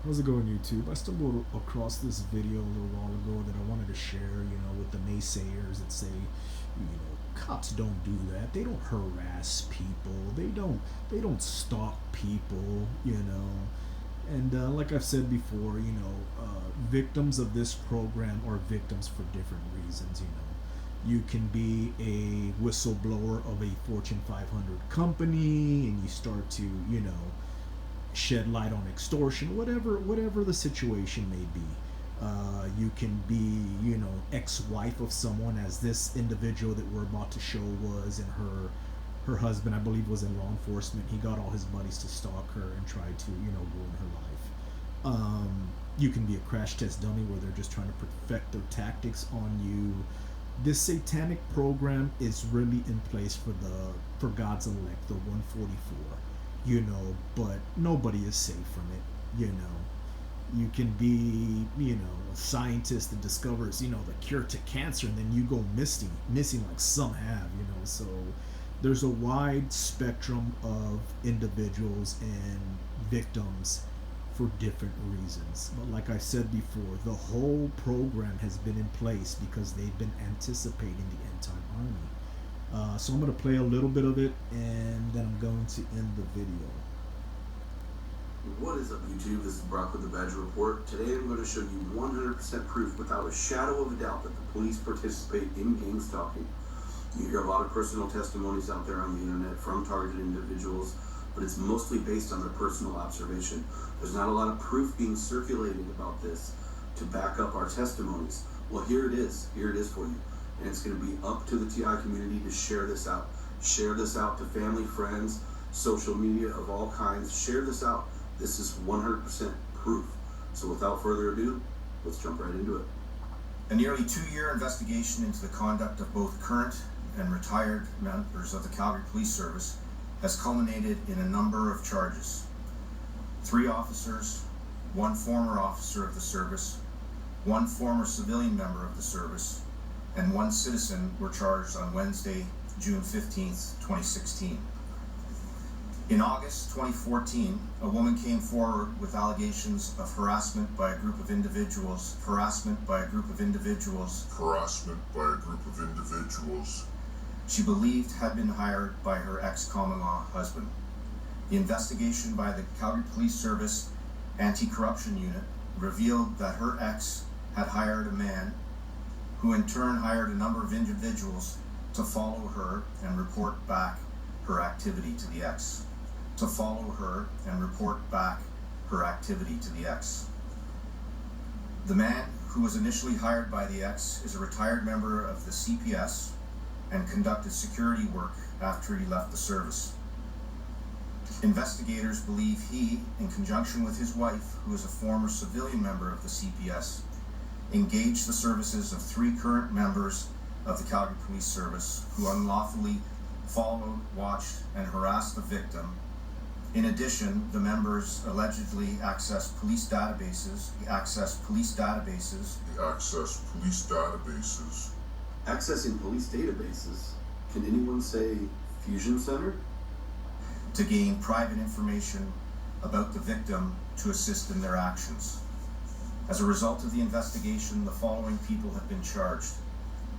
How's it going, YouTube? I stumbled across this video a little while ago that I wanted to share, with the naysayers that say, cops don't do that. They don't harass people. They don't stalk people, And like I've said before, victims of this program are victims for different reasons. You can be a whistleblower of a Fortune 500 company and you start to, shed light on extortion, whatever the situation may be. You can be, ex-wife of someone, as this individual that we're about to show was, and her husband, I believe, was in law enforcement. He got all his buddies to stalk her and try to, ruin her life. You can be a crash test dummy where they're just trying to perfect their tactics on you. This satanic program is really in place for God's elect, the 144. But nobody is safe from it. You can be, a scientist that discovers, the cure to cancer, and then you go missing like some have. So there's a wide spectrum of individuals and victims for different reasons. But like I said before, the whole program has been in place because they've been anticipating the end-time army. So I'm going to play a little bit of it, and then I'm going to end the video. What is up, YouTube? This is Brock with the Badger Report. Today I'm going to show you 100% proof without a shadow of a doubt that the police participate in gang stalking. You hear a lot of personal testimonies out there on the internet from targeted individuals, but it's mostly based on their personal observation. There's not a lot of proof being circulated about this to back up our testimonies. Well, here it is. Here it is for you. And it's going to be up to the TI community to share this out. Share this out to family, friends, social media of all kinds. Share this out. This is 100% proof. So without further ado, let's jump right into it. A nearly 2-year investigation into the conduct of both current and retired members of the Calgary Police Service has culminated in a number of charges. 3 officers, 1 former officer of the service, 1 former civilian member of the service, and 1 citizen were charged on Wednesday, June 15th, 2016. In August 2014, a woman came forward with allegations of harassment by a group of individuals, she believed had been hired by her ex-common-law husband. The investigation by the Calgary Police Service Anti-Corruption Unit revealed that her ex had hired a man who in turn hired a number of individuals to follow her and report back her activity to the ex. The man who was initially hired by the ex is a retired member of the CPS and conducted security work after he left the service. Investigators believe he, in conjunction with his wife, who is a former civilian member of the CPS, engaged the services of 3 current members of the Calgary Police Service who unlawfully followed, watched, and harassed the victim. In addition, the members allegedly accessed police databases. Accessing police databases? Can anyone say Fusion Center? To gain private information about the victim to assist in their actions. As a result of the investigation, the following people have been charged.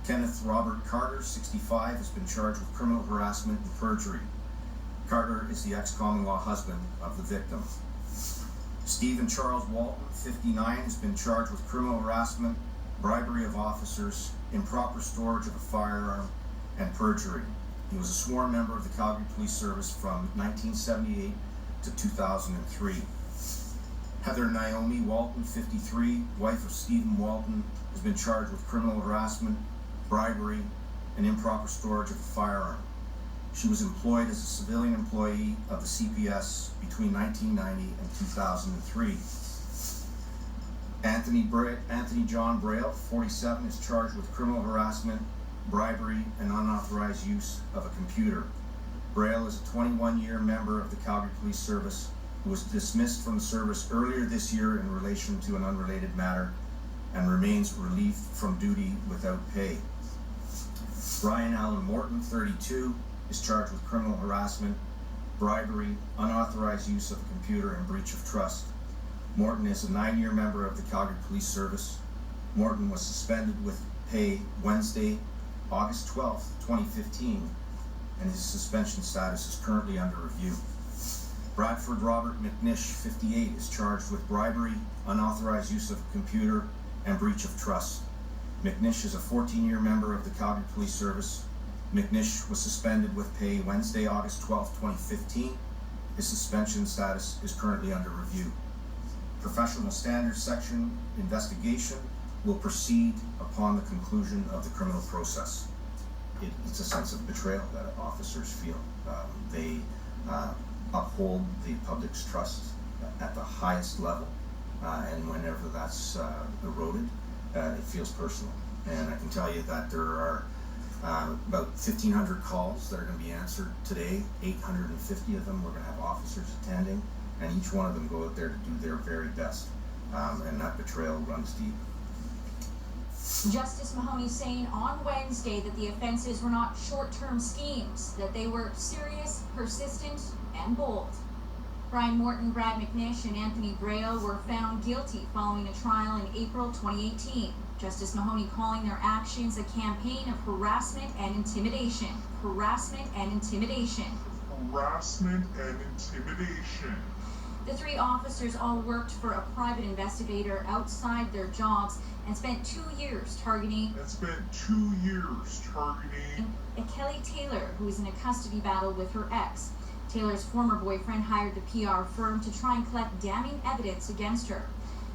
Kenneth Robert Carter, 65, has been charged with criminal harassment and perjury. Carter is the ex-common-law husband of the victim. Stephen Charles Walton, 59, has been charged with criminal harassment, bribery of officers, improper storage of a firearm, and perjury. He was a sworn member of the Calgary Police Service from 1978 to 2003. Heather Naomi Walton, 53, wife of Stephen Walton, has been charged with criminal harassment, bribery, and improper storage of a firearm. She was employed as a civilian employee of the CPS between 1990 and 2003. Anthony John Braille, 47, is charged with criminal harassment, bribery, and unauthorized use of a computer. Braille is a 21-year member of the Calgary Police Service who was dismissed from the service earlier this year in relation to an unrelated matter and remains relieved from duty without pay. Brian Allen Morton, 32, is charged with criminal harassment, bribery, unauthorized use of a computer, and breach of trust. Morton is a 9-year member of the Calgary Police Service. Morton was suspended with pay Wednesday, August 12th, 2015, and his suspension status is currently under review. Bradford Robert McNish, 58, is charged with bribery, unauthorized use of a computer, and breach of trust. McNish is a 14-year member of the Calgary Police Service. McNish was suspended with pay Wednesday, August 12, 2015. His suspension status is currently under review. Professional Standards Section investigation will proceed upon the conclusion of the criminal process. It's a sense of betrayal that officers feel. They uphold the public's trust at the highest level, and whenever that's eroded, it feels personal. And I can tell you that there are about 1,500 calls that are going to be answered today. 850 of them we're going to have officers attending, and each one of them go out there to do their very best. And that betrayal runs deep. Justice Mahoney saying on Wednesday that the offenses were not short-term schemes, that they were serious, persistent, and bold. Brian Morton, Brad McNish, and Anthony Braille were found guilty following a trial in April 2018. Justice Mahoney calling their actions a campaign of harassment and intimidation. Harassment and intimidation. Harassment and intimidation. The three officers all worked for a private investigator outside their jobs and spent 2 years targeting Kelly Taylor, who is in a custody battle with her ex. Taylor's former boyfriend hired the PR firm to try and collect damning evidence against her.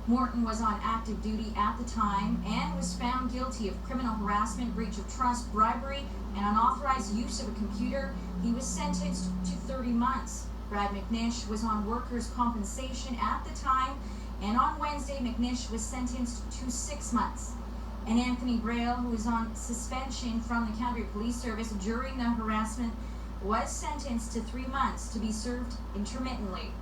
Morton was on active duty at the time and was found guilty of criminal harassment, breach of trust, bribery, and unauthorized use of a computer. He was sentenced to 30 months. Brad McNish was on workers' compensation at the time, and on Wednesday, McNish was sentenced to 6 months. And Anthony Braille, who is on suspension from the Calgary Police Service during the harassment, was sentenced to 3 months to be served intermittently.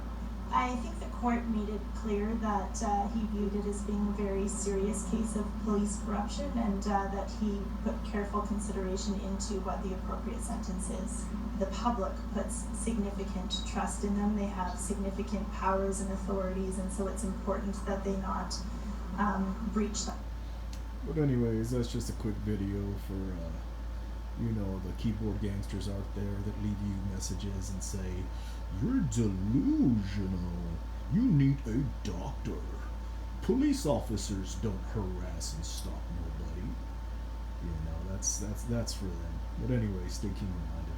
I think the court made it clear that he viewed it as being a very serious case of police corruption, and that he put careful consideration into what the appropriate sentence is. The public puts significant trust in them. They have significant powers and authorities, and so it's important that they not breach them. But anyways, that's just a quick video for the keyboard gangsters out there that leave you messages and say, "You're delusional. You need a doctor. Police officers don't harass and stalk nobody." That's for them. But anyway, stay keen reminded.